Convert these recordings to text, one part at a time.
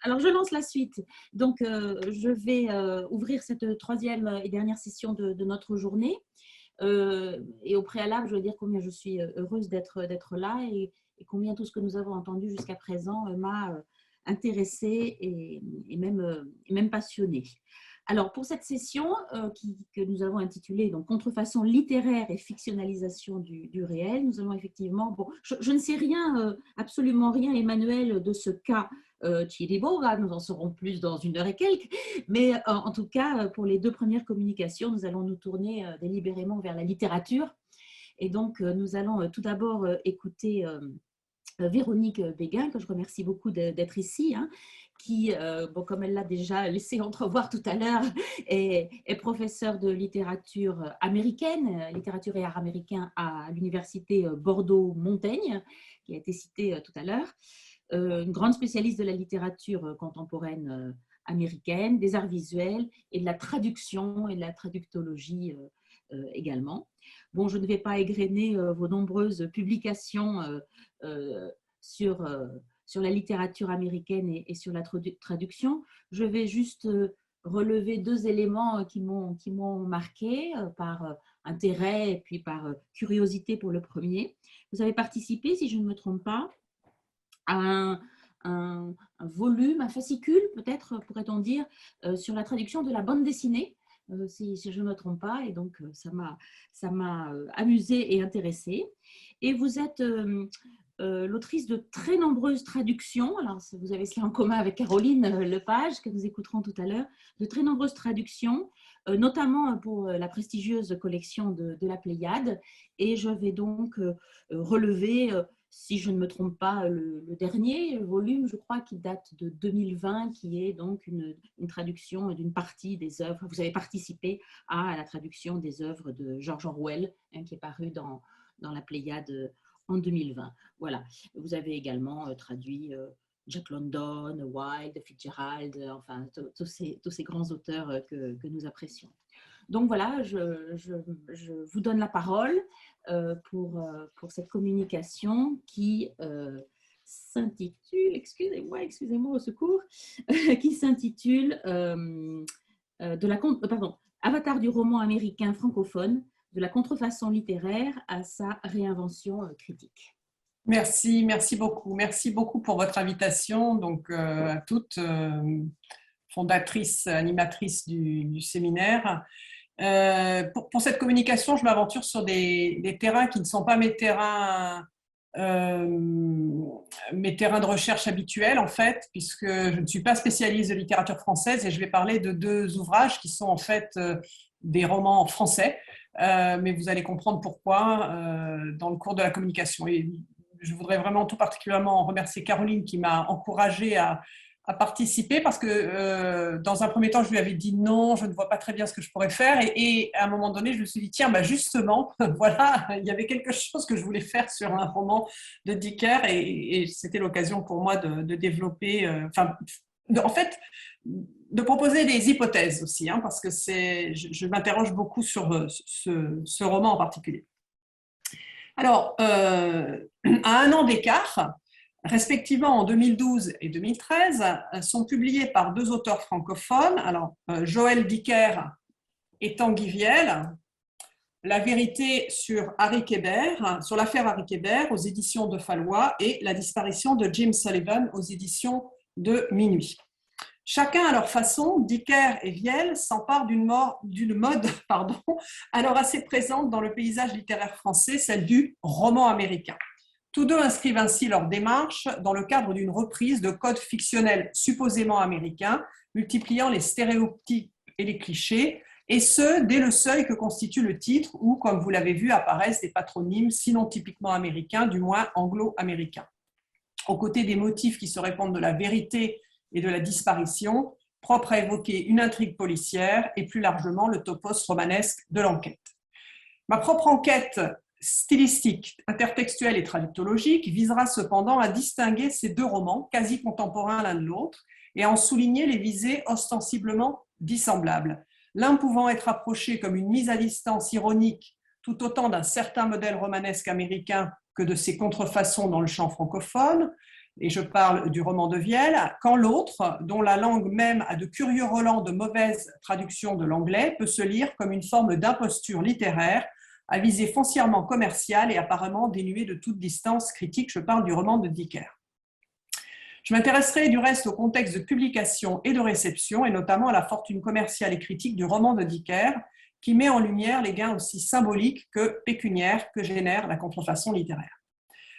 Alors, je lance la suite. Donc, je vais ouvrir cette troisième et dernière session de notre journée. Et au préalable, je veux dire combien je suis heureuse d'être là et combien tout ce que nous avons entendu jusqu'à présent m'a intéressée et même passionnée. Alors, pour cette session que nous avons intitulée donc, Contrefaçon littéraire et fictionnalisation du réel, nous allons effectivement… Bon, je ne sais rien, absolument rien, Emmanuel, de ce cas Chiribo, nous en saurons plus dans une heure et quelques, mais en tout cas, pour les deux premières communications, nous allons nous tourner délibérément vers la littérature. Et donc, nous allons tout d'abord écouter Véronique Béguin, que je remercie beaucoup d'être ici, hein, qui, bon, comme elle l'a déjà laissé entrevoir tout à l'heure, est professeure de littérature américaine, littérature et art américain à l'université Bordeaux-Montaigne, qui a été citée tout à l'heure, une grande spécialiste de la littérature contemporaine américaine, des arts visuels et de la traduction et de la traductologie également. Bon, je ne vais pas égrener vos nombreuses publications sur la littérature américaine et sur la traduction. Je vais juste relever deux éléments qui m'ont marqué par intérêt et puis par curiosité pour le premier. Vous avez participé, si je ne me trompe pas, à un volume, un fascicule, peut-être pourrait-on dire, sur la traduction de la bande dessinée, si je ne me trompe pas, et donc ça m'a amusée et intéressée. Et vous êtes l'autrice de très nombreuses traductions, alors vous avez cela en commun avec Caroline Lepage, que nous écouterons tout à l'heure, de très nombreuses traductions, notamment pour la prestigieuse collection de la Pléiade, et je vais donc relever si je ne me trompe pas, le dernier volume, je crois, qui date de 2020, qui est donc une traduction d'une partie des œuvres. Vous avez participé à la traduction des œuvres de George Orwell, hein, qui est paru dans la Pléiade en 2020. Voilà. Vous avez également traduit Jack London, Wilde, Fitzgerald, enfin, tous ces grands auteurs que nous apprécions. Donc voilà, je vous donne la parole pour cette communication qui s'intitule, excusez-moi au secours, qui s'intitule Avatar du roman américain francophone, de la contrefaçon littéraire à sa réinvention critique. Merci beaucoup. Merci beaucoup pour votre invitation, donc à toutes, fondatrices, animatrices du séminaire. Pour cette communication, je m'aventure sur des terrains qui ne sont pas mes terrains de recherche habituels, en fait, puisque je ne suis pas spécialiste de littérature française et je vais parler de deux ouvrages qui sont en fait des romans français, mais vous allez comprendre pourquoi dans le cours de la communication. Et je voudrais vraiment tout particulièrement remercier Caroline qui m'a encouragée à participer parce que dans un premier temps, je lui avais dit non, je ne vois pas très bien ce que je pourrais faire. Et à un moment donné, je me suis dit, tiens, bah justement, voilà, il y avait quelque chose que je voulais faire sur un roman de Dicker et c'était l'occasion pour moi de développer, en fait, de proposer des hypothèses aussi, hein, parce que je m'interroge beaucoup sur ce roman en particulier. Alors, à un an d'écart, respectivement en 2012 et 2013, sont publiés par deux auteurs francophones, alors Joël Dicker et Tanguy Viel, La vérité sur Harry Kéber, sur l'affaire Harry Kéber aux éditions de Fallois et La disparition de Jim Sullivan aux éditions de Minuit. Chacun à leur façon, Dicker et Viel s'emparent d'une mode alors assez présente dans le paysage littéraire français, celle du roman américain. Tous deux inscrivent ainsi leur démarche dans le cadre d'une reprise de codes fictionnels supposément américains, multipliant les stéréotypes et les clichés, et ce, dès le seuil que constitue le titre, où, comme vous l'avez vu, apparaissent des patronymes, sinon typiquement américains, du moins anglo-américains. Aux côtés des motifs qui se répandent de la vérité et de la disparition, propre à évoquer une intrigue policière et plus largement le topos romanesque de l'enquête. Ma propre enquête stylistique, intertextuelle et traductologique visera cependant à distinguer ces deux romans quasi contemporains l'un de l'autre et à en souligner les visées ostensiblement dissemblables, l'un pouvant être approché comme une mise à distance ironique tout autant d'un certain modèle romanesque américain que de ses contrefaçons dans le champ francophone, et je parle du roman de Vielle, quand l'autre, dont la langue même a de curieux relents de mauvaises traductions de l'anglais, peut se lire comme une forme d'imposture littéraire à visée foncièrement commerciale et apparemment dénuée de toute distance critique. Je parle du roman de Dicker. Je m'intéresserai du reste au contexte de publication et de réception, et notamment à la fortune commerciale et critique du roman de Dicker, qui met en lumière les gains aussi symboliques que pécuniaires que génère la contrefaçon littéraire.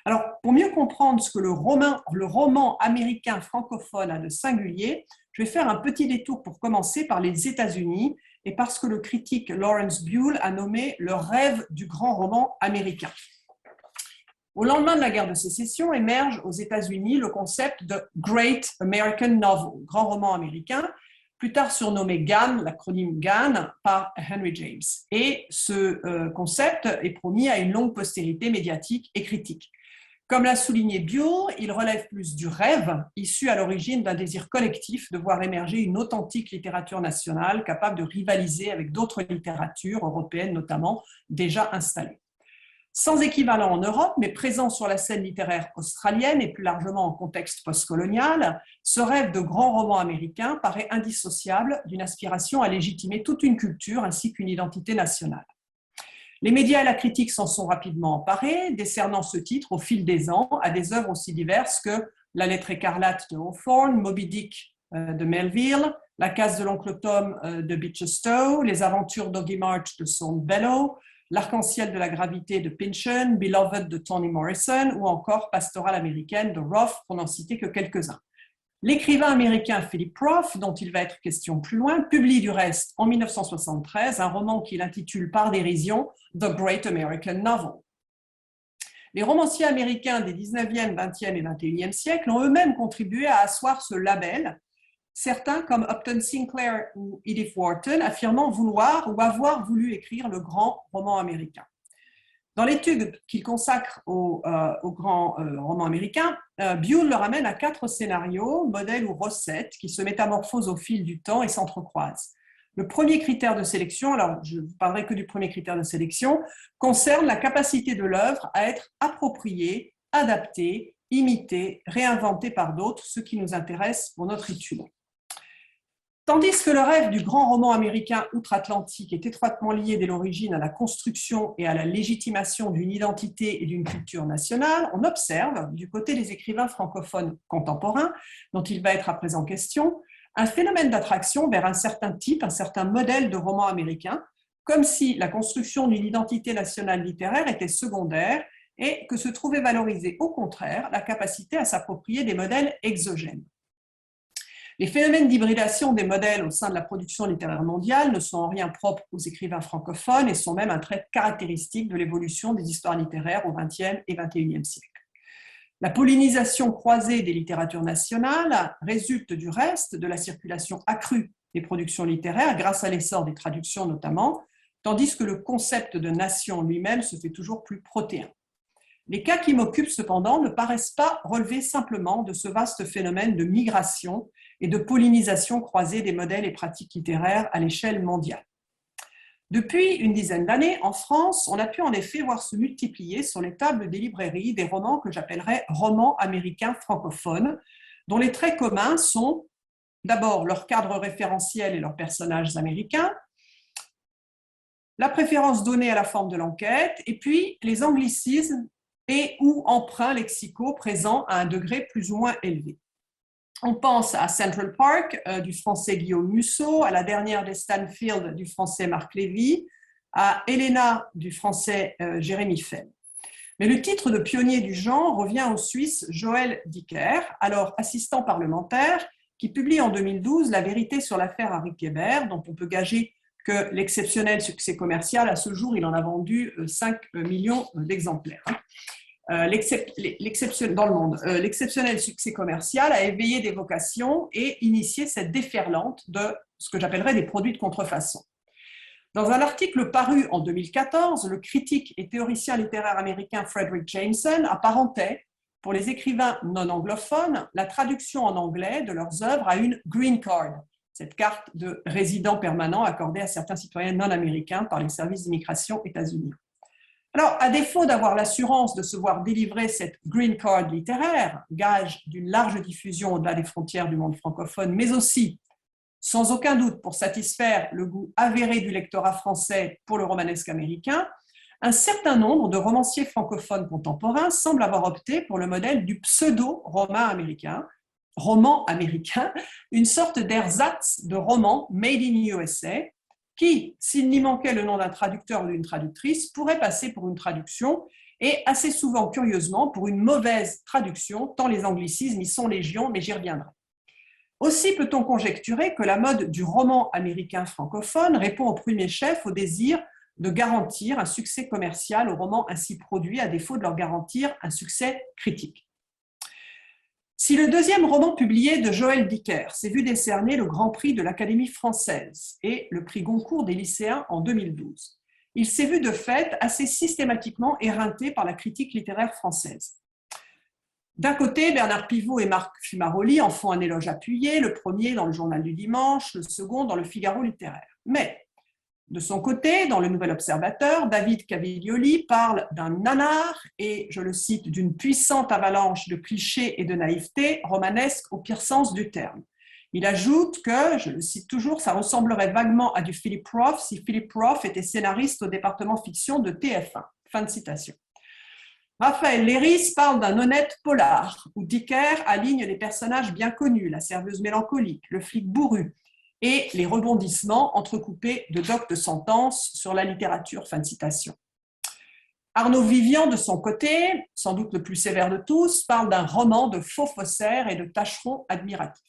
Alors, pour mieux comprendre ce que le roman américain francophone a de singulier, je vais faire un petit détour pour commencer par les États-Unis et par ce que le critique Lawrence Buell a nommé le rêve du grand roman américain. Au lendemain de la guerre de sécession émerge aux États-Unis le concept de Great American Novel, grand roman américain, plus tard surnommé GAN, l'acronyme GAN, par Henry James. Et ce concept est promis à une longue postérité médiatique et critique. Comme l'a souligné Buell, il relève plus du rêve, issu à l'origine d'un désir collectif de voir émerger une authentique littérature nationale capable de rivaliser avec d'autres littératures européennes notamment déjà installées. Sans équivalent en Europe, mais présent sur la scène littéraire australienne et plus largement en contexte postcolonial, ce rêve de grand roman américain paraît indissociable d'une aspiration à légitimer toute une culture ainsi qu'une identité nationale. Les médias et la critique s'en sont rapidement emparés, décernant ce titre au fil des ans à des œuvres aussi diverses que La lettre écarlate de Hawthorne, Moby Dick de Melville, La case de l'oncle Tom de Beecher Stowe, Les aventures d'Augie March de Saul Bellow, L'arc-en-ciel de la gravité de Pynchon, Beloved de Toni Morrison ou encore Pastorale américaine de Roth, pour n'en citer que quelques-uns. L'écrivain américain Philip Roth, dont il va être question plus loin, publie du reste en 1973 un roman qu'il intitule par dérision The Great American Novel. Les romanciers américains des 19e, 20e et 21e siècles ont eux-mêmes contribué à asseoir ce label, certains comme Upton Sinclair ou Edith Wharton affirmant vouloir ou avoir voulu écrire le grand roman américain. Dans l'étude qu'il consacre au grand roman américain, Buell le ramène à 4 scénarios, modèles ou recettes qui se métamorphosent au fil du temps et s'entrecroisent. Le premier critère de sélection, alors je ne parlerai que du premier critère de sélection, concerne la capacité de l'œuvre à être appropriée, adaptée, imitée, réinventée par d'autres, ce qui nous intéresse pour notre étude. Tandis que le rêve du grand roman américain outre-Atlantique est étroitement lié dès l'origine à la construction et à la légitimation d'une identité et d'une culture nationale, on observe, du côté des écrivains francophones contemporains, dont il va être à présent question, un phénomène d'attraction vers un certain type, un certain modèle de roman américain, comme si la construction d'une identité nationale littéraire était secondaire et que se trouvait valorisée au contraire la capacité à s'approprier des modèles exogènes. Les phénomènes d'hybridation des modèles au sein de la production littéraire mondiale ne sont en rien propres aux écrivains francophones et sont même un trait caractéristique de l'évolution des histoires littéraires au XXe et XXIe siècle. La pollinisation croisée des littératures nationales résulte du reste de la circulation accrue des productions littéraires grâce à l'essor des traductions notamment, tandis que le concept de nation lui-même se fait toujours plus protéin. Les cas qui m'occupent cependant ne paraissent pas relever simplement de ce vaste phénomène de migration et de pollinisation croisée des modèles et pratiques littéraires à l'échelle mondiale. Depuis une dizaine d'années, en France, on a pu en effet voir se multiplier sur les tables des librairies des romans que j'appellerais romans américains francophones, dont les traits communs sont d'abord leur cadre référentiel et leurs personnages américains, la préférence donnée à la forme de l'enquête, et puis les anglicismes et ou emprunts lexicaux présents à un degré plus ou moins élevé. On pense à Central Park du français Guillaume Musso, à la dernière des Stanfield du français Marc Lévy, à Helena du français Jérémy Fell. Mais le titre de pionnier du genre revient au Suisse Joël Dicker, alors assistant parlementaire, qui publie en 2012 La vérité sur l'affaire Henri Kléber, dont on peut gager que l'exceptionnel succès commercial, à ce jour, il en a vendu 5 millions d'exemplaires. Dans le monde. L'exceptionnel succès commercial a éveillé des vocations et initié cette déferlante de ce que j'appellerais des produits de contrefaçon. Dans un article paru en 2014, le critique et théoricien littéraire américain Frederick Jameson apparentait, pour les écrivains non anglophones, la traduction en anglais de leurs œuvres à une green card, cette carte de résident permanent accordée à certains citoyens non américains par les services d'immigration états-uniens. Alors, à défaut d'avoir l'assurance de se voir délivrer cette green card littéraire, gage d'une large diffusion au-delà des frontières du monde francophone, mais aussi, sans aucun doute, pour satisfaire le goût avéré du lectorat français pour le romanesque américain, un certain nombre de romanciers francophones contemporains semblent avoir opté pour le modèle du pseudo-roman américain, une sorte d'ersatz de roman made in USA, qui, s'il n'y manquait le nom d'un traducteur ou d'une traductrice, pourrait passer pour une traduction et assez souvent, curieusement, pour une mauvaise traduction, tant les anglicismes y sont légion, mais j'y reviendrai. Aussi peut-on conjecturer que la mode du roman américain francophone répond au premier chef au désir de garantir un succès commercial aux romans ainsi produits, à défaut de leur garantir un succès critique. Si le deuxième roman publié de Joël Dicker s'est vu décerner le Grand Prix de l'Académie française et le prix Goncourt des lycéens en 2012, il s'est vu de fait assez systématiquement éreinté par la critique littéraire française. D'un côté, Bernard Pivot et Marc Fumaroli en font un éloge appuyé, le premier dans le Journal du Dimanche, le second dans le Figaro littéraire. Mais, de son côté, dans le Nouvel Observateur, David Caviglioli parle d'un nanar et, je le cite, d'une puissante avalanche de clichés et de naïveté romanesque au pire sens du terme. Il ajoute que, je le cite toujours, ça ressemblerait vaguement à du Philip Roth si Philip Roth était scénariste au département fiction de TF1. Fin de citation. Raphaël Léris parle d'un honnête polar, où Dicker aligne les personnages bien connus, la serveuse mélancolique, le flic bourru, et les rebondissements entrecoupés de doctes de sentence sur la littérature. Fin de citation. Arnaud Vivian, de son côté, sans doute le plus sévère de tous, parle d'un roman de faux faussaires et de tâcherons admiratifs.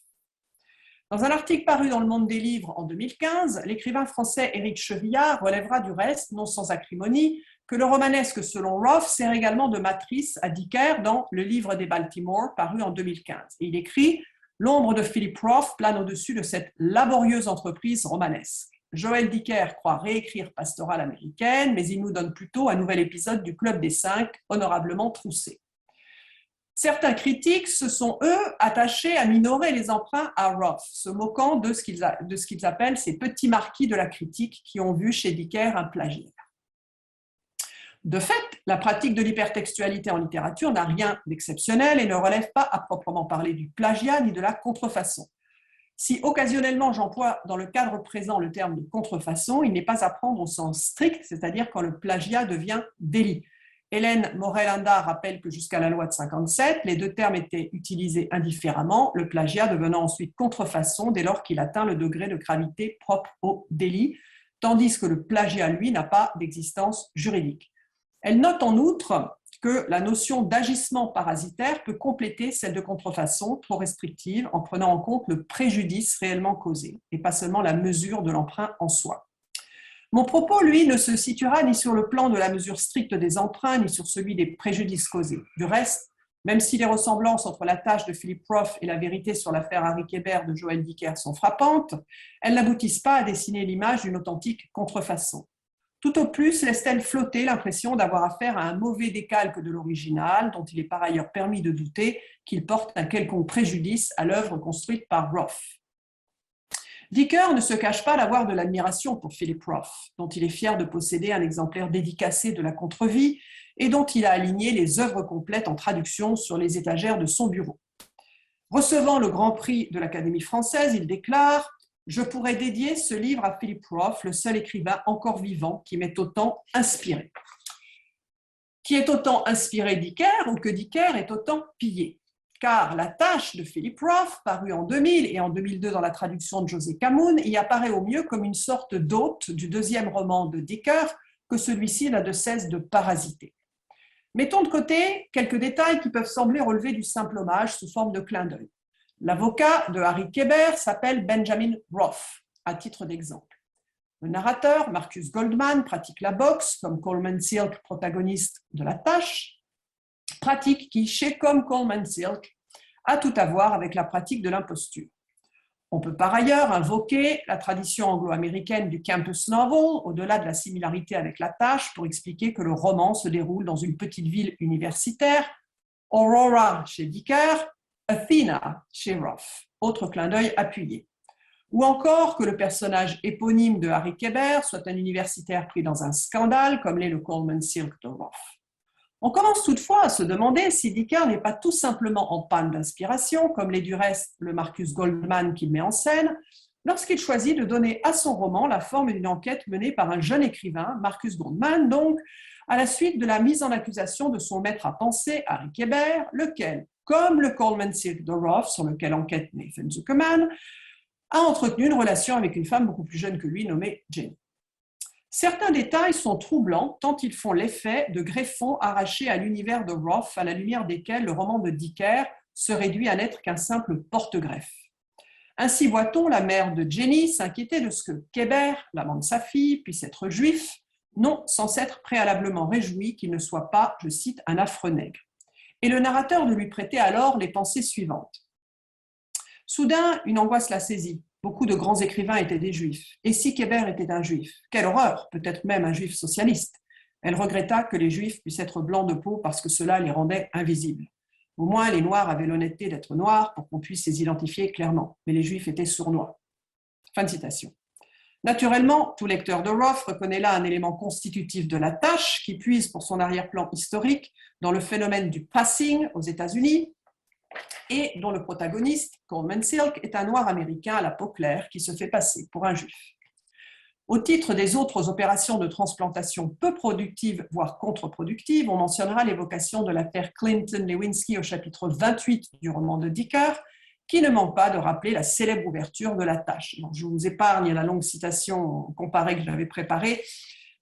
Dans un article paru dans Le Monde des Livres en 2015, l'écrivain français Éric Chevillard relèvera du reste, non sans acrimonie, que le romanesque selon Roth sert également de matrice à Dicker dans Le Livre des Baltimore, paru en 2015. Et il écrit « L'ombre de Philip Roth plane au-dessus de cette laborieuse entreprise romanesque. Joël Dicker croit réécrire Pastorale américaine, mais il nous donne plutôt un nouvel épisode du Club des Cinq, honorablement troussé. » Certains critiques se sont, eux, attachés à minorer les emprunts à Roth, se moquant de ce qu'ils appellent ces petits marquis de la critique qui ont vu chez Dicker un plagiat. De fait, la pratique de l'hypertextualité en littérature n'a rien d'exceptionnel et ne relève pas à proprement parler du plagiat ni de la contrefaçon. Si occasionnellement j'emploie dans le cadre présent le terme de contrefaçon, il n'est pas à prendre au sens strict, c'est-à-dire quand le plagiat devient délit. Hélène Morel-Inda rappelle que jusqu'à la loi de 1957, les deux termes étaient utilisés indifféremment, le plagiat devenant ensuite contrefaçon dès lors qu'il atteint le degré de gravité propre au délit, tandis que le plagiat, lui, n'a pas d'existence juridique. Elle note en outre que la notion d'agissement parasitaire peut compléter celle de contrefaçon trop restrictive en prenant en compte le préjudice réellement causé et pas seulement la mesure de l'emprunt en soi. Mon propos, lui, ne se situera ni sur le plan de la mesure stricte des emprunts ni sur celui des préjudices causés. Du reste, même si les ressemblances entre la tâche de Philip Roth et la vérité sur l'affaire Harry Kéber de Joël Dicker sont frappantes, elles n'aboutissent pas à dessiner l'image d'une authentique contrefaçon. Tout au plus laisse-t-elle flotter l'impression d'avoir affaire à un mauvais décalque de l'original, dont il est par ailleurs permis de douter qu'il porte un quelconque préjudice à l'œuvre construite par Roth. Dicker ne se cache pas d'avoir de l'admiration pour Philip Roth, dont il est fier de posséder un exemplaire dédicacé de la Contre-vie et dont il a aligné les œuvres complètes en traduction sur les étagères de son bureau. Recevant le Grand Prix de l'Académie française, il déclare « Je pourrais dédier ce livre à Philip Roth, le seul écrivain encore vivant qui m'ait autant inspiré. » Qui est autant inspiré Dicker ou que Dicker est autant pillé. Car la tâche de Philip Roth, parue en 2000 et en 2002 dans la traduction de José Camoun, y apparaît au mieux comme une sorte d'hôte du deuxième roman de Dicker que celui-ci n'a de cesse de parasiter. Mettons de côté quelques détails qui peuvent sembler relever du simple hommage sous forme de clin d'œil. L'avocat de Harry Kéber s'appelle Benjamin Roth, à titre d'exemple. Le narrateur, Marcus Goldman, pratique la boxe, comme Coleman Silk, protagoniste de La Tâche, pratique qui, chez comme Coleman Silk, a tout à voir avec la pratique de l'imposture. On peut par ailleurs invoquer la tradition anglo-américaine du campus novel, au-delà de la similarité avec La Tâche, pour expliquer que le roman se déroule dans une petite ville universitaire, Aurora chez Dicker, Athena chez Roth. Autre clin d'œil appuyé. ou encore que le personnage éponyme de Harry Kéber soit un universitaire pris dans un scandale comme l'est le Coleman Silk de Roth. On commence toutefois à se demander si Dicker n'est pas tout simplement en panne d'inspiration, comme l'est du reste le Marcus Goldman qu'il met en scène, lorsqu'il choisit de donner à son roman la forme d'une enquête menée par un jeune écrivain, Marcus Goldman, donc, à la suite de la mise en accusation de son maître à penser, Harry Kéber, lequel, comme le Coleman Silk de Roth, sur lequel enquête Nathan Zuckerman, a entretenu une relation avec une femme beaucoup plus jeune que lui, nommée Jenny. Certains détails sont troublants tant ils font l'effet de greffons arrachés à l'univers de Roth, à la lumière desquels le roman de Dicker se réduit à n'être qu'un simple porte-greffe. Ainsi voit-on la mère de Jenny s'inquiéter de ce que Kéber, l'amant de sa fille, puisse être juif, non sans s'être préalablement réjoui qu'il ne soit pas, je cite, un affreux nègre. Et le narrateur de lui prêter alors les pensées suivantes. Soudain, une angoisse la saisit. Beaucoup de grands écrivains étaient des juifs. Et si Kéber était un juif? Quelle horreur, peut-être même un juif socialiste. Elle regretta que les juifs puissent être blancs de peau parce que cela les rendait invisibles. Au moins, les noirs avaient l'honnêteté d'être noirs pour qu'on puisse les identifier clairement. Mais les juifs étaient sournois. Fin de citation. Naturellement, tout lecteur de Roth reconnaît là un élément constitutif de la tâche qui puise pour son arrière-plan historique dans le phénomène du passing aux États-Unis, et dont le protagoniste, Coleman Silk, est un noir américain à la peau claire qui se fait passer pour un juif. Au titre des autres opérations de transplantation peu productives, voire contre-productives, on mentionnera l'évocation de l'affaire Clinton-Lewinsky au chapitre 28 du roman de Dicker, qui ne manque pas de rappeler la célèbre ouverture de la tâche. Donc, je vous épargne la longue citation comparée que j'avais préparée.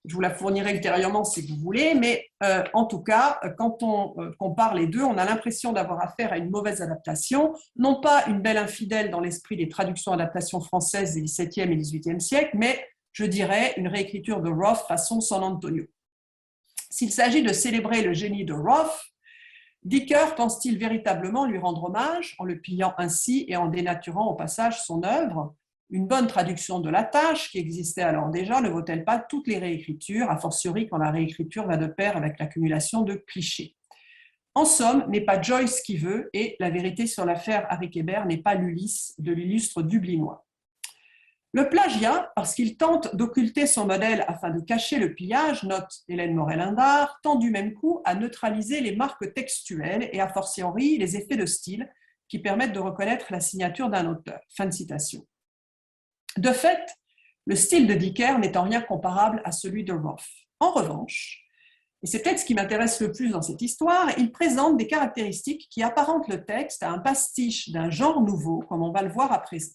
Je vous la fournirai ultérieurement si vous voulez, mais en tout cas, quand on compare les deux, on a l'impression d'avoir affaire à une mauvaise adaptation, non pas une belle infidèle dans l'esprit des traductions-adaptations françaises des XVIIe et XVIIIe siècles, mais je dirais une réécriture de Roth façon San Antonio. S'il s'agit de célébrer le génie de Roth, Dicker pense-t-il véritablement lui rendre hommage en le pillant ainsi et en dénaturant au passage son œuvre? Une bonne traduction de la tâche, qui existait alors déjà, ne vaut-elle pas toutes les réécritures, a fortiori quand la réécriture va de pair avec l'accumulation de clichés? En somme, n'est pas Joyce qui veut, et la vérité sur l'affaire Harry Kéber n'est pas l'Ulysse de l'illustre Dublinois. Le plagiat, parce qu'il tente d'occulter son modèle afin de cacher le pillage, note Hélène Morel-Indard, tend du même coup à neutraliser les marques textuelles et a fortiori les effets de style qui permettent de reconnaître la signature d'un auteur. Fin de citation. De fait, le style de Dicker n'est en rien comparable à celui de Roth. En revanche, et c'est peut-être ce qui m'intéresse le plus dans cette histoire, il présente des caractéristiques qui apparentent le texte à un pastiche d'un genre nouveau, comme on va le voir à présent.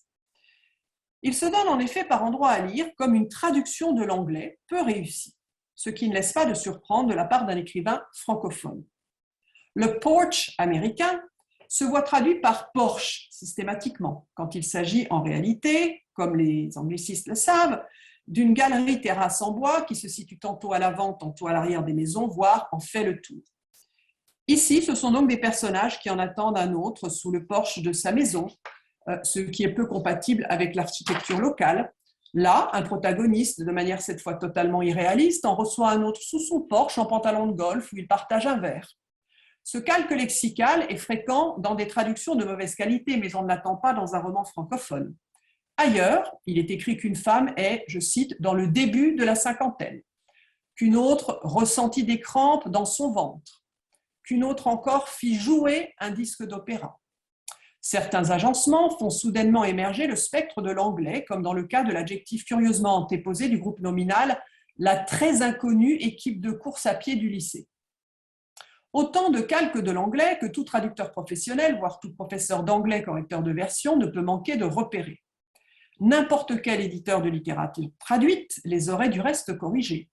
Il se donne en effet par endroits à lire comme une traduction de l'anglais peu réussie, ce qui ne laisse pas de surprendre de la part d'un écrivain francophone. Le porch américain se voit traduit par Porsche systématiquement, quand il s'agit en réalité, comme les anglicistes le savent, d'une galerie terrasse en bois qui se situe tantôt à l'avant, tantôt à l'arrière des maisons, voire en fait le tour. Ici, ce sont donc des personnages qui en attendent un autre sous le porche de sa maison, ce qui est peu compatible avec l'architecture locale. Là, un protagoniste, de manière cette fois totalement irréaliste, en reçoit un autre sous son porche en pantalon de golf où il partage un verre. Ce calque lexical est fréquent dans des traductions de mauvaise qualité, mais on ne l'attend pas dans un roman francophone. Ailleurs, il est écrit qu'une femme est, je cite, dans le début de la cinquantaine, qu'une autre ressentit des crampes dans son ventre, qu'une autre encore fit jouer un disque d'opéra. Certains agencements font soudainement émerger le spectre de l'anglais, comme dans le cas de l'adjectif curieusement antéposé du groupe nominal « la très inconnue équipe de course à pied du lycée ». Autant de calques de l'anglais que tout traducteur professionnel, voire tout professeur d'anglais correcteur de version, ne peut manquer de repérer. N'importe quel éditeur de littérature traduite les aurait du reste corrigés.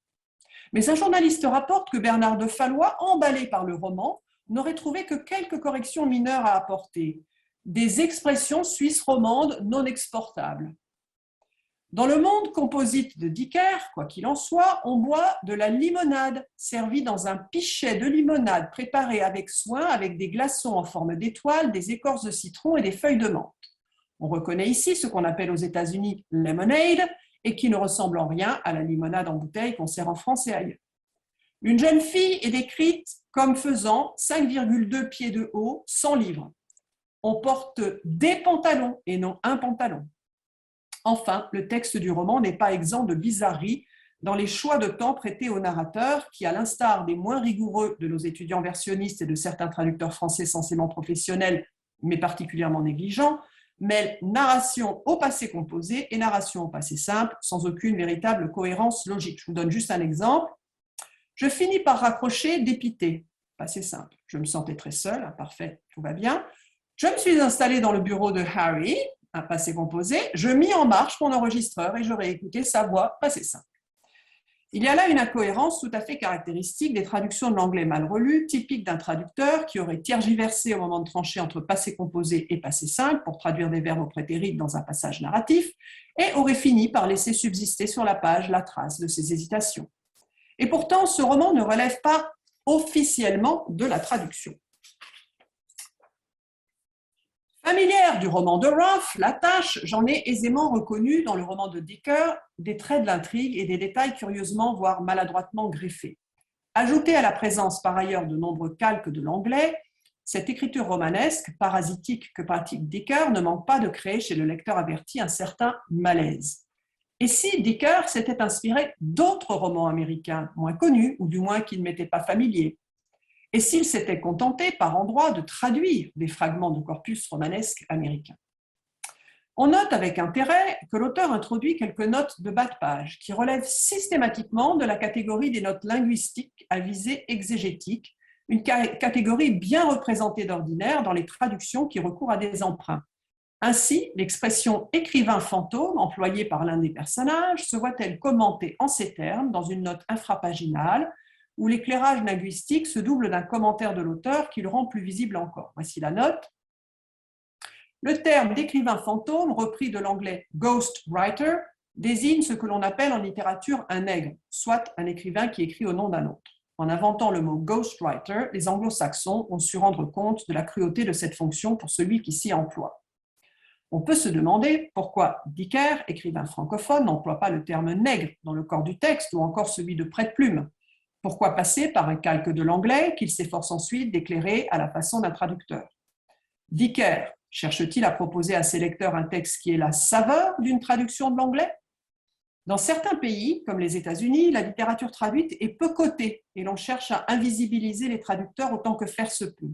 Mais un journaliste rapporte que Bernard de Fallois, emballé par le roman, n'aurait trouvé que quelques corrections mineures à apporter. Des expressions suisses romandes non exportables. Dans le monde composite de Dicker, quoi qu'il en soit, on boit de la limonade, servie dans un pichet de limonade préparé avec soin avec des glaçons en forme d'étoile, des écorces de citron et des feuilles de menthe. On reconnaît ici ce qu'on appelle aux États-Unis lemonade et qui ne ressemble en rien à la limonade en bouteille qu'on sert en France et ailleurs. Une jeune fille est décrite comme faisant 5,2 pieds de haut, 100 livres. On porte des pantalons et non un pantalon. Enfin, le texte du roman n'est pas exempt de bizarreries dans les choix de temps prêtés au narrateur qui, à l'instar des moins rigoureux de nos étudiants versionnistes et de certains traducteurs français censément professionnels, mais particulièrement négligents, mêlent narration au passé composé et narration au passé simple, sans aucune véritable cohérence logique. Je vous donne juste un exemple. Je finis par raccrocher dépité, passé simple. Je me sentais très seule, parfait, tout va bien. Je me suis installée dans le bureau de Harry, un passé composé. Je mis en marche mon enregistreur et j'aurais écouté sa voix, passé simple. Il y a là une incohérence tout à fait caractéristique des traductions de l'anglais mal relues, typique d'un traducteur qui aurait tergiversé au moment de trancher entre passé composé et passé simple pour traduire des verbes au prétérit dans un passage narratif et aurait fini par laisser subsister sur la page la trace de ses hésitations. Et pourtant, ce roman ne relève pas officiellement de la traduction. Familière du roman de Roth, La Tâche, j'en ai aisément reconnu dans le roman de Dicker des traits de l'intrigue et des détails curieusement, voire maladroitement greffés. Ajouté à la présence par ailleurs de nombreux calques de l'anglais, cette écriture romanesque, parasitique que pratique Dicker, ne manque pas de créer chez le lecteur averti un certain malaise. Et si Dicker s'était inspiré d'autres romans américains moins connus, ou du moins qui ne m'étaient pas familiers? Et s'il s'était contenté par endroits de traduire des fragments de corpus romanesque américain? On note avec intérêt que l'auteur introduit quelques notes de bas de page qui relèvent systématiquement de la catégorie des notes linguistiques à visée exégétique, une catégorie bien représentée d'ordinaire dans les traductions qui recourent à des emprunts. Ainsi, l'expression « écrivain fantôme » employée par l'un des personnages se voit-elle commentée en ces termes dans une note infrapaginale où l'éclairage linguistique se double d'un commentaire de l'auteur qui le rend plus visible encore. Voici la note. Le terme d'écrivain fantôme, repris de l'anglais ghost writer, désigne ce que l'on appelle en littérature un nègre, soit un écrivain qui écrit au nom d'un autre. En inventant le mot ghostwriter, les anglo-saxons ont su rendre compte de la cruauté de cette fonction pour celui qui s'y emploie. On peut se demander pourquoi Dicker, écrivain francophone, n'emploie pas le terme nègre dans le corps du texte ou encore celui de prête-plume. Pourquoi passer par un calque de l'anglais qu'il s'efforce ensuite d'éclairer à la façon d'un traducteur? Dicker cherche-t-il à proposer à ses lecteurs un texte qui ait la saveur d'une traduction de l'anglais? Dans certains pays, comme les États-Unis, la littérature traduite est peu cotée et l'on cherche à invisibiliser les traducteurs autant que faire se peut.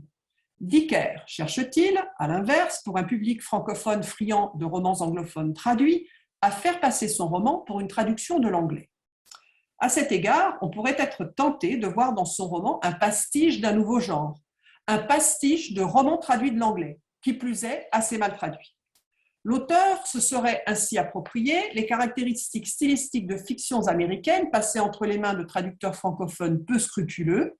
Dicker cherche-t-il, à l'inverse, pour un public francophone friand de romans anglophones traduits, à faire passer son roman pour une traduction de l'anglais? À cet égard, on pourrait être tenté de voir dans son roman un pastiche d'un nouveau genre, un pastiche de roman traduit de l'anglais, qui plus est assez mal traduit. L'auteur se serait ainsi approprié les caractéristiques stylistiques de fictions américaines passées entre les mains de traducteurs francophones peu scrupuleux,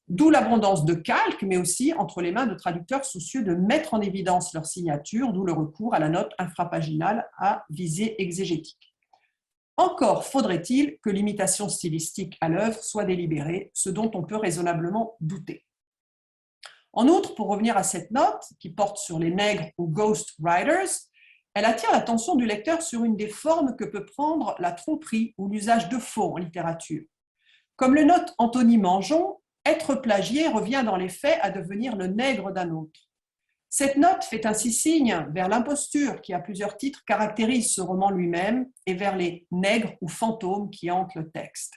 d'où l'abondance de calques, mais aussi entre les mains de traducteurs soucieux de mettre en évidence leur signature, d'où le recours à la note infrapaginale à visée exégétique. Encore faudrait-il que l'imitation stylistique à l'œuvre soit délibérée, ce dont on peut raisonnablement douter. En outre, pour revenir à cette note, qui porte sur les nègres ou ghost writers, elle attire l'attention du lecteur sur une des formes que peut prendre la tromperie ou l'usage de faux en littérature. Comme le note Anthony Mangeon, être plagié revient dans les faits à devenir le nègre d'un autre. Cette note fait ainsi signe vers l'imposture qui, à plusieurs titres, caractérise ce roman lui-même et vers les nègres ou fantômes qui hantent le texte.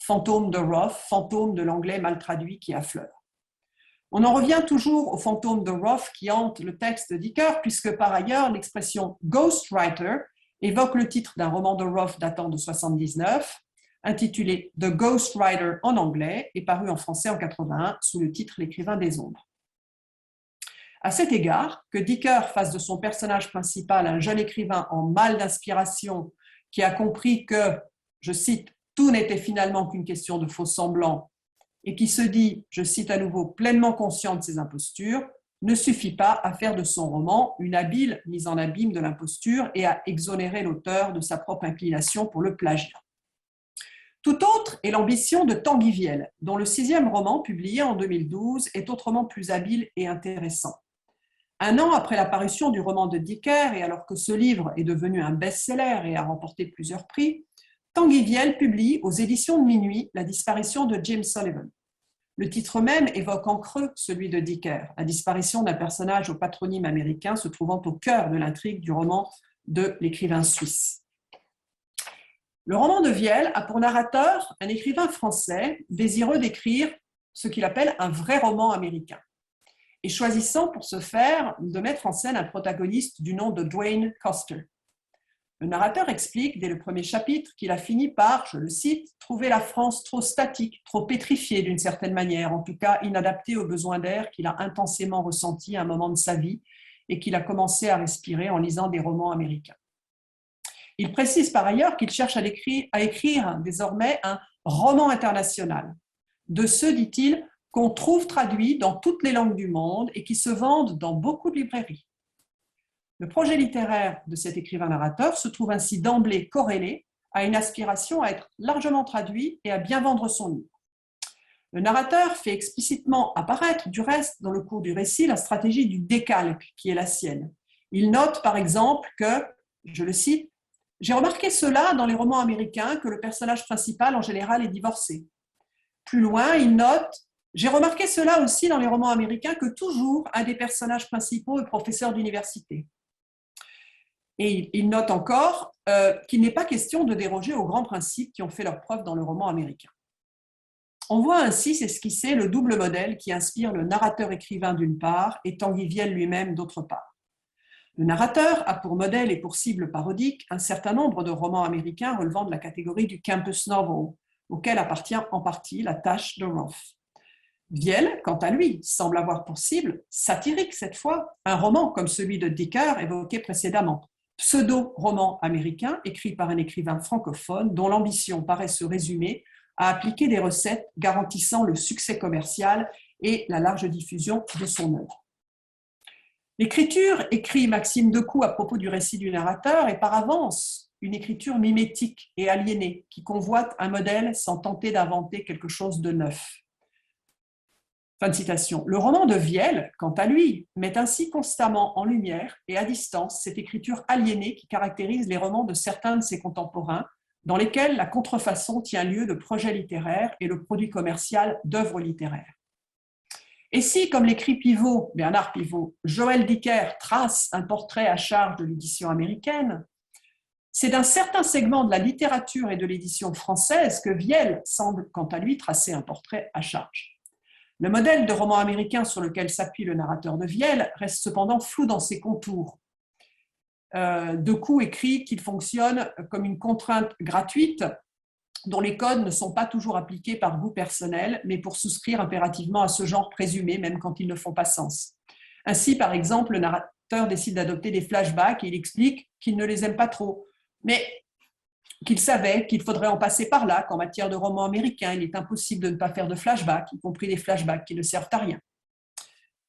Fantôme de Roth, fantôme de l'anglais mal traduit qui affleure. On en revient toujours au fantôme de Roth qui hante le texte de Dicker, puisque par ailleurs l'expression ghostwriter évoque le titre d'un roman de Roth datant de 1979, intitulé The Ghostwriter en anglais et paru en français en 1981 sous le titre L'écrivain des ombres. À cet égard, que Dicker fasse de son personnage principal un jeune écrivain en mal d'inspiration qui a compris que, je cite, tout n'était finalement qu'une question de faux semblants et qui se dit, je cite à nouveau, pleinement conscient de ses impostures, ne suffit pas à faire de son roman une habile mise en abîme de l'imposture et à exonérer l'auteur de sa propre inclination pour le plagiat. Tout autre est l'ambition de Tanguy Viel, dont le 6e roman, publié en 2012, est autrement plus habile et intéressant. Un an après la parution du roman de Dicker, et alors que ce livre est devenu un best-seller et a remporté plusieurs prix, Tanguy Viel publie aux éditions de Minuit La disparition de Jim Sullivan. Le titre même évoque en creux celui de Dicker, la disparition d'un personnage au patronyme américain se trouvant au cœur de l'intrigue du roman de l'écrivain suisse. Le roman de Viel a pour narrateur un écrivain français désireux d'écrire ce qu'il appelle un vrai roman américain, et choisissant pour ce faire de mettre en scène un protagoniste du nom de Dwayne Coster. Le narrateur explique dès le premier chapitre qu'il a fini par, je le cite, « trouver la France trop statique, trop pétrifiée d'une certaine manière, en tout cas inadaptée aux besoins d'air qu'il a intensément ressentis à un moment de sa vie et qu'il a commencé à respirer en lisant des romans américains. » Il précise par ailleurs qu'il cherche à écrire désormais un roman international, de ceux, dit-il, qu'on trouve traduits dans toutes les langues du monde et qui se vendent dans beaucoup de librairies. Le projet littéraire de cet écrivain-narrateur se trouve ainsi d'emblée corrélé à une aspiration à être largement traduit et à bien vendre son livre. Le narrateur fait explicitement apparaître, du reste, dans le cours du récit, la stratégie du décalque qui est la sienne. Il note par exemple que, je le cite, « J'ai remarqué cela dans les romans américains, que le personnage principal en général est divorcé. » Plus loin, il note « J'ai remarqué cela aussi dans les romans américains, que toujours un des personnages principaux est professeur d'université. » Et il note encore qu'il n'est pas question de déroger aux grands principes qui ont fait leur preuve dans le roman américain. On voit ainsi s'esquisser le double modèle qui inspire le narrateur-écrivain d'une part et Tanguy Viel lui-même d'autre part. Le narrateur a pour modèle et pour cible parodique un certain nombre de romans américains relevant de la catégorie du campus novel, auquel appartient en partie La Tâche de Roth. Viel, quant à lui, semble avoir pour cible, satirique cette fois, un roman comme celui de Dicker évoqué précédemment, pseudo-roman américain écrit par un écrivain francophone dont l'ambition paraît se résumer à appliquer des recettes garantissant le succès commercial et la large diffusion de son œuvre. L'écriture, écrit Maxime Decoux à propos du récit du narrateur, est par avance une écriture mimétique et aliénée qui convoite un modèle sans tenter d'inventer quelque chose de neuf. Fin de citation. Le roman de Viel, quant à lui, met ainsi constamment en lumière et à distance cette écriture aliénée qui caractérise les romans de certains de ses contemporains, dans lesquels la contrefaçon tient lieu de projets littéraires et le produit commercial d'œuvres littéraires. Et si, comme l'écrit Pivot, Bernard Pivot, Joël Dicker trace un portrait à charge de l'édition américaine, c'est d'un certain segment de la littérature et de l'édition française que Viel semble, quant à lui, tracer un portrait à charge. Le modèle de roman américain sur lequel s'appuie le narrateur de Viel reste cependant flou dans ses contours. Decoux écrit qu'il fonctionne comme une contrainte gratuite dont les codes ne sont pas toujours appliqués par goût personnel, mais pour souscrire impérativement à ce genre présumé, même quand ils ne font pas sens. Ainsi, par exemple, le narrateur décide d'adopter des flashbacks et il explique qu'il ne les aime pas trop, mais qu'il savait qu'il faudrait en passer par là, qu'en matière de roman américain, il est impossible de ne pas faire de flashbacks, y compris des flashbacks qui ne servent à rien.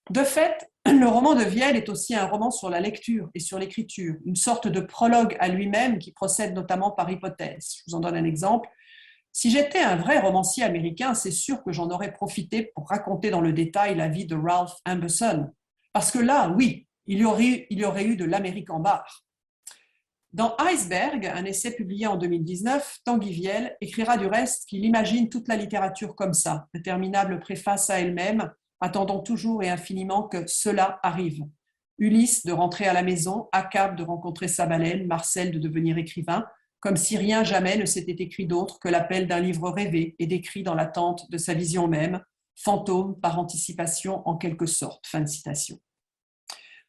De fait, le roman de Viel est aussi un roman sur la lecture et sur l'écriture, une sorte de prologue à lui-même qui procède notamment par hypothèse. Je vous en donne un exemple. Si j'étais un vrai romancier américain, c'est sûr que j'en aurais profité pour raconter dans le détail la vie de Ralph Amberson. Parce que là, oui, il y aurait eu de l'Amérique en barre. Dans Iceberg, un essai publié en 2019, Tanguy Viel écrira du reste qu'il imagine toute la littérature comme ça, interminable préface à elle-même, attendant toujours et infiniment que cela arrive. Ulysse de rentrer à la maison, Achab de rencontrer sa baleine, Marcel de devenir écrivain, comme si rien jamais ne s'était écrit d'autre que l'appel d'un livre rêvé et décrit dans l'attente de sa vision même, fantôme par anticipation en quelque sorte. Fin de citation.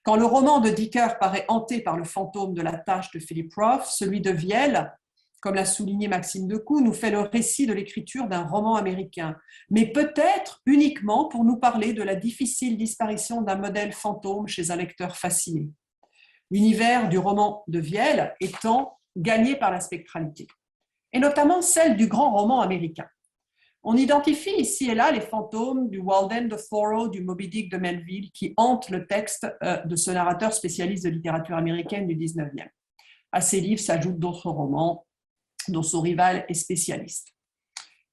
Quand le roman de Dicker paraît hanté par le fantôme de La Tâche de Philip Roth, celui de Viel, comme l'a souligné Maxime Decoux, nous fait le récit de l'écriture d'un roman américain, mais peut-être uniquement pour nous parler de la difficile disparition d'un modèle fantôme chez un lecteur fasciné. L'univers du roman de Viel étant gagné par la spectralité, et notamment celle du grand roman américain. On identifie ici et là les fantômes du Walden de Thoreau, du Moby Dick de Melville, qui hantent le texte de ce narrateur spécialiste de littérature américaine du 19e. À ces livres s'ajoutent d'autres romans dont son rival est spécialiste.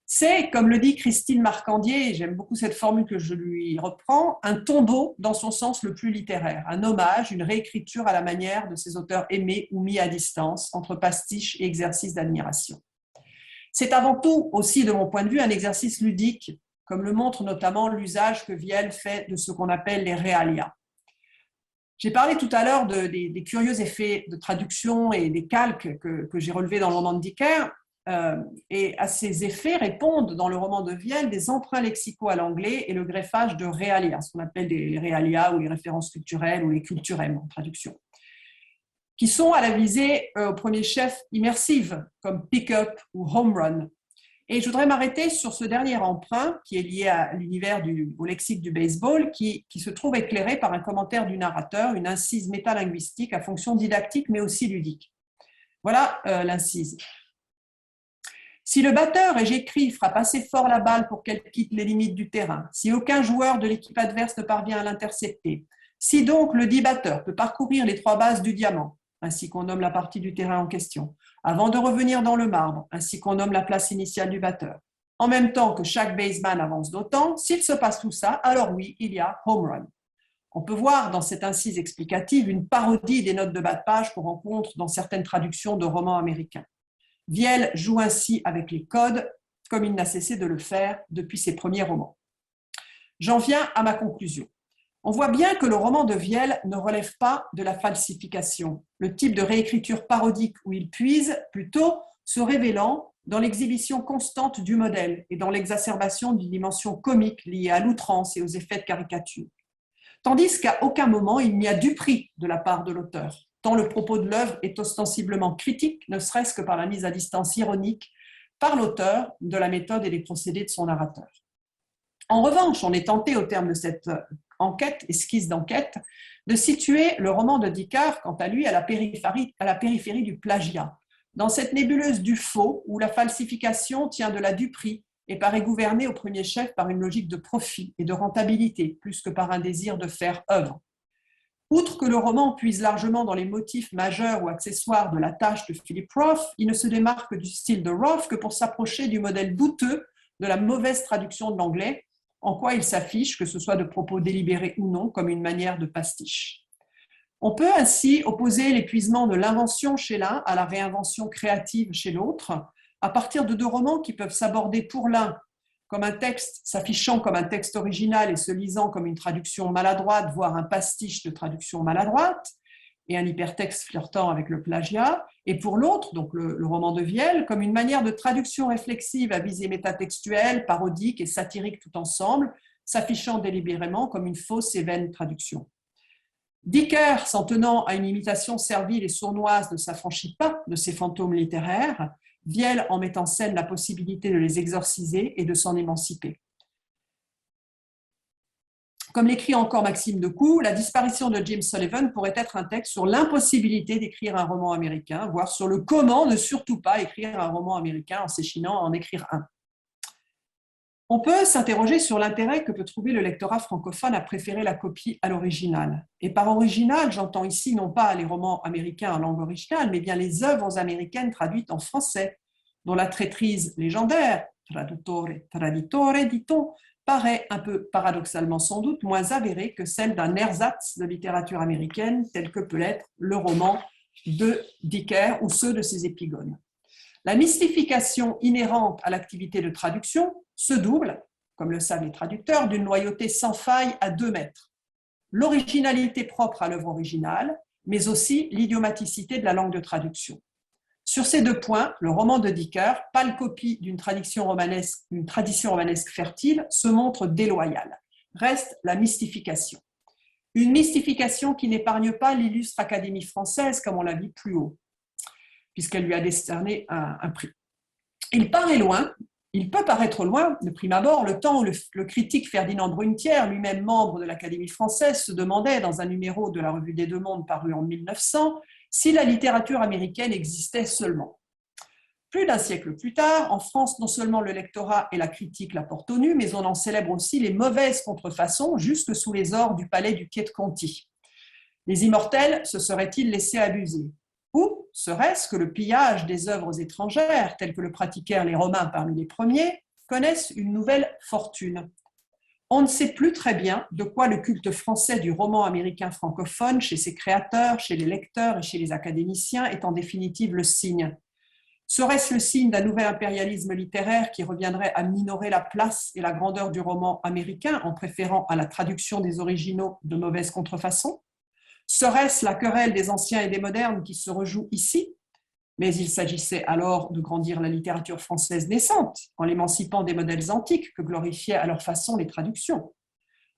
C'est, comme le dit Christine Marcandier, et j'aime beaucoup cette formule que je lui reprends, un tombeau dans son sens le plus littéraire, un hommage, une réécriture à la manière de ces auteurs aimés ou mis à distance, entre pastiche et exercice d'admiration. C'est avant tout aussi, de mon point de vue, un exercice ludique, comme le montre notamment l'usage que Viel fait de ce qu'on appelle les realia. J'ai parlé tout à l'heure des curieux effets de traduction et des calques que j'ai relevés dans le roman de Dicker. Et à ces effets répondent dans le roman de Vielle des emprunts lexicaux à l'anglais et le greffage de réalia, ce qu'on appelle les réalia ou les références culturelles ou les culturels en traduction, qui sont à la visée au premier chef immersive, comme pick-up ou home run. Et je voudrais m'arrêter sur ce dernier emprunt qui est lié à l'univers au lexique du baseball, qui se trouve éclairé par un commentaire du narrateur, une incise métalinguistique à fonction didactique mais aussi ludique. Voilà l'incise. Si le batteur, et j'écris, frappe assez fort la balle pour qu'elle quitte les limites du terrain, si aucun joueur de l'équipe adverse ne parvient à l'intercepter, si donc le dit batteur peut parcourir les 3 bases du diamant, ainsi qu'on nomme la partie du terrain en question, avant de revenir dans le marbre, ainsi qu'on nomme la place initiale du batteur, en même temps que chaque baseman avance d'autant, s'il se passe tout ça, alors oui, il y a home run. On peut voir dans cette incise explicative une parodie des notes de bas de page qu'on rencontre dans certaines traductions de romans américains. Vielle joue ainsi avec les codes, comme il n'a cessé de le faire depuis ses premiers romans. J'en viens à ma conclusion. On voit bien que le roman de Vielle ne relève pas de la falsification, le type de réécriture parodique où il puise, plutôt se révélant dans l'exhibition constante du modèle et dans l'exacerbation d'une dimension comique liée à l'outrance et aux effets de caricature. Tandis qu'à aucun moment il n'y a du prix de la part de l'auteur, tant le propos de l'œuvre est ostensiblement critique, ne serait-ce que par la mise à distance ironique par l'auteur de la méthode et des procédés de son narrateur. En revanche, on est tenté, au terme de cette esquisse d'enquête, de situer le roman de Dicker, quant à lui, à la périphérie du plagiat, dans cette nébuleuse du faux, où la falsification tient de la duperie et paraît gouvernée au premier chef par une logique de profit et de rentabilité, plus que par un désir de faire œuvre. Outre que le roman puise largement dans les motifs majeurs ou accessoires de la tâche de Philip Roth, il ne se démarque du style de Roth que pour s'approcher du modèle douteux de la mauvaise traduction de l'anglais, en quoi il s'affiche, que ce soit de propos délibérés ou non, comme une manière de pastiche. On peut ainsi opposer l'épuisement de l'invention chez l'un à la réinvention créative chez l'autre, à partir de 2 romans qui peuvent s'aborder pour l'un comme un texte s'affichant comme un texte original et se lisant comme une traduction maladroite, voire un pastiche de traduction maladroite, et un hypertexte flirtant avec le plagiat, et pour l'autre, donc le roman de Vielle, comme une manière de traduction réflexive à visée métatextuelle, parodique et satirique tout ensemble, s'affichant délibérément comme une fausse et vaine traduction. Dicker, s'en tenant à une imitation servile et sournoise, ne s'affranchit pas de ces fantômes littéraires. Vielle en met en scène la possibilité de les exorciser et de s'en émanciper. Comme l'écrit encore Maxime Decoux, la disparition de Jim Sullivan pourrait être un texte sur l'impossibilité d'écrire un roman américain, voire sur le comment ne surtout pas écrire un roman américain en s'échinant à en écrire un. On peut s'interroger sur l'intérêt que peut trouver le lectorat francophone à préférer la copie à l'original. Et par original, j'entends ici non pas les romans américains en langue originale, mais bien les œuvres américaines traduites en français, dont la traîtrise légendaire, traduttore, traditore, dit-on, paraît un peu paradoxalement sans doute moins avérée que celle d'un ersatz de littérature américaine tel que peut l'être le roman de Dicker ou ceux de ses épigones. La mystification inhérente à l'activité de traduction se double, comme le savent les traducteurs, d'une loyauté sans faille à 2 maîtres. L'originalité propre à l'œuvre originale, mais aussi l'idiomaticité de la langue de traduction. Sur ces 2 points, le roman de Dicker, pâle copie d'une tradition romanesque fertile, se montre déloyal. Reste la mystification. Une mystification qui n'épargne pas l'illustre Académie française, comme on l'a vu plus haut, puisqu'elle lui a décerné un prix. Il peut paraître loin, de prime abord, le temps où le critique Ferdinand Brunetière, lui-même membre de l'Académie française, se demandait dans un numéro de la Revue des Deux Mondes paru en 1900 si la littérature américaine existait seulement. Plus d'un siècle plus tard, en France, non seulement le lectorat et la critique la portent au nu, mais on en célèbre aussi les mauvaises contrefaçons jusque sous les ors du palais du Quai de Conti. Les immortels se seraient-ils laissés abuser ? Ou serait-ce que le pillage des œuvres étrangères, telles que le pratiquèrent les Romains parmi les premiers, connaissent une nouvelle fortune ? On ne sait plus très bien de quoi le culte français du roman américain francophone, chez ses créateurs, chez les lecteurs et chez les académiciens, est en définitive le signe. Serait-ce le signe d'un nouvel impérialisme littéraire qui reviendrait à minorer la place et la grandeur du roman américain en préférant à la traduction des originaux de mauvaises contrefaçons ? Serait-ce la querelle des anciens et des modernes qui se rejoue ici? Mais il s'agissait alors de grandir la littérature française naissante, en l'émancipant des modèles antiques que glorifiaient à leur façon les traductions.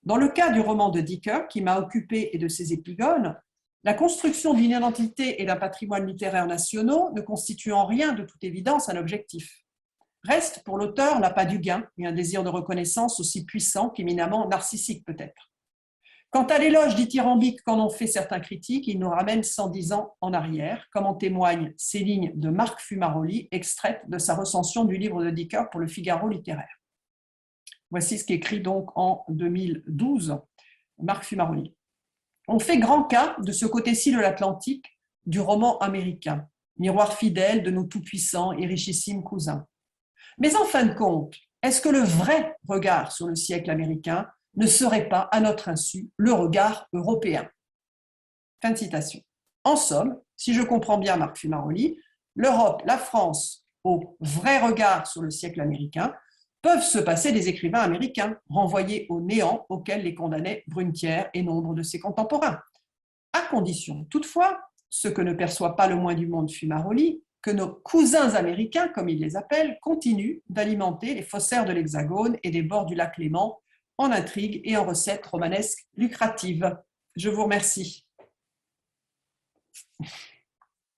Dans le cas du roman de Dicker, qui m'a occupé, et de ses épigones, la construction d'une identité et d'un patrimoine littéraire nationaux ne constitue en rien de toute évidence un objectif. Reste pour l'auteur l'appât du gain et un désir de reconnaissance aussi puissant qu'éminemment narcissique peut-être. Quant à l'éloge dithyrambique qu'en ont fait certains critiques, il nous ramène 110 ans en arrière, comme en témoignent ces lignes de Marc Fumaroli, extraites de sa recension du livre de Dicker pour le Figaro littéraire. Voici ce qu'écrit donc en 2012 Marc Fumaroli. On fait grand cas de ce côté-ci de l'Atlantique du roman américain, miroir fidèle de nos tout-puissants et richissimes cousins. Mais en fin de compte, est-ce que le vrai regard sur le siècle américain ne serait pas, à notre insu, le regard européen? Fin de citation. En somme, si je comprends bien Marc Fumaroli, l'Europe, la France, au vrai regard sur le siècle américain, peuvent se passer des écrivains américains, renvoyés au néant auquel les condamnaient Brunetière et nombre de ses contemporains. À condition, toutefois, ce que ne perçoit pas le moins du monde Fumaroli, que nos cousins américains, comme il les appelle, continuent d'alimenter les faussaires de l'Hexagone et des bords du lac Léman en intrigues et en recettes romanesques lucratives. Je vous remercie.